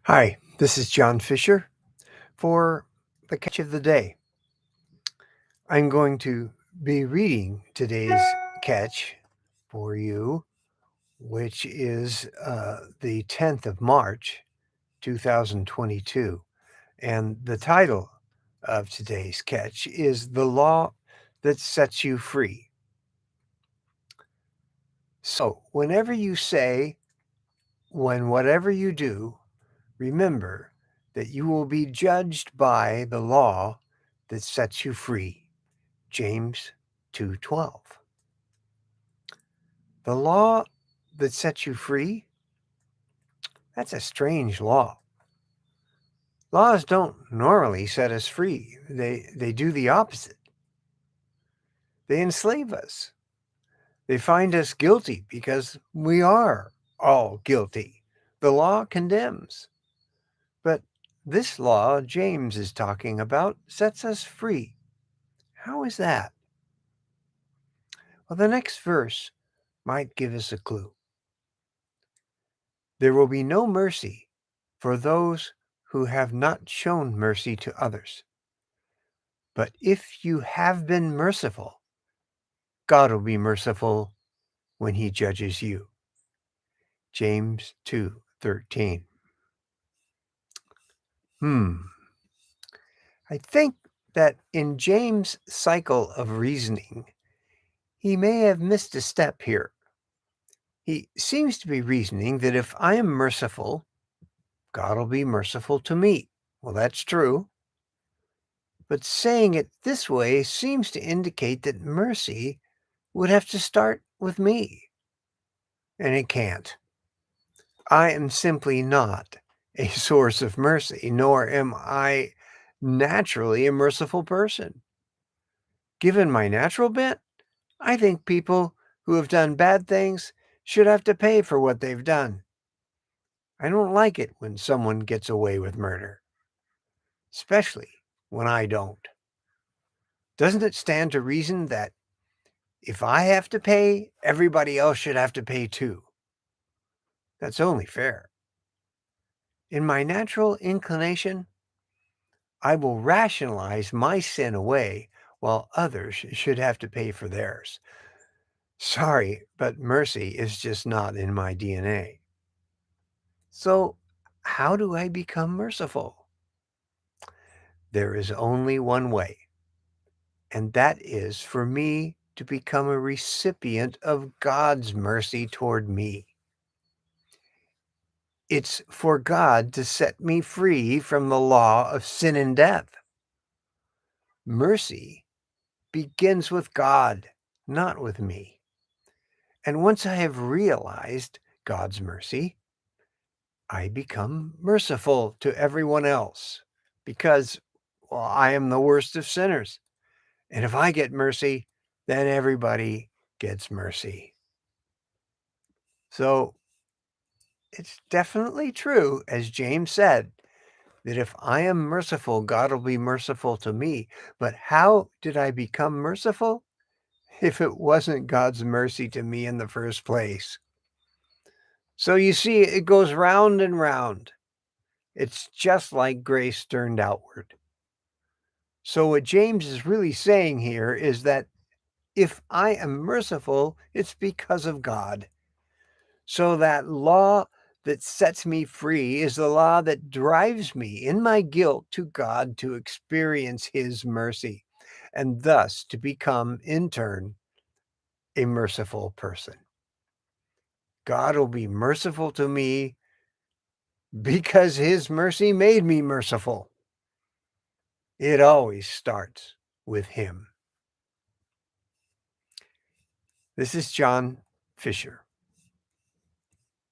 Hi, this is John Fisher for the catch of the day. I'm going to be reading today's catch for you, which is the 10th of March, 2022. And the title of today's catch is The Law That Sets You Free. So, whenever you say, when whatever you do, remember that you will be judged by the law that sets you free. James 2:12. The law that sets you free? That's a strange law. Laws don't normally set us free. They do the opposite. They enslave us. They find us guilty because we are all guilty. The law condemns. But this law James is talking about sets us free. How is that? Well, the next verse might give us a clue. There will be no mercy for those who have not shown mercy to others. But if you have been merciful, God will be merciful when he judges you. James 2:13. I think that in James' cycle of reasoning, he may have missed a step here. He seems to be reasoning that if I am merciful, God will be merciful to me. Well, that's true. But saying it this way seems to indicate that mercy would have to start with me. And it can't. I am simply not a source of mercy, nor am I naturally a merciful person. Given my natural bent, I think people who have done bad things should have to pay for what they've done. I don't like it when someone gets away with murder, especially when I don't. Doesn't it stand to reason that if I have to pay, everybody else should have to pay too? That's only fair. In my natural inclination, I will rationalize my sin away while others should have to pay for theirs. Sorry, but mercy is just not in my DNA. So, how do I become merciful? There is only one way, and that is for me to become a recipient of God's mercy toward me. It's for God to set me free from the law of sin and death. Mercy begins with God, not with me. And once I have realized God's mercy, I become merciful to everyone else because, well, I am the worst of sinners. And if I get mercy, then everybody gets mercy. So it's definitely true, as James said, that if I am merciful, God will be merciful to me. But how did I become merciful if it wasn't God's mercy to me in the first place? So you see, it goes round and round. It's just like grace turned outward. So what James is really saying here is that if I am merciful, it's because of God. So that law that sets me free is the law that drives me in my guilt to God to experience his mercy and thus to become, in turn, a merciful person. God will be merciful to me because his mercy made me merciful. It always starts with him. This is John Fisher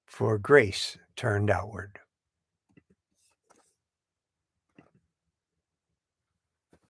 for Grace Turned Outward.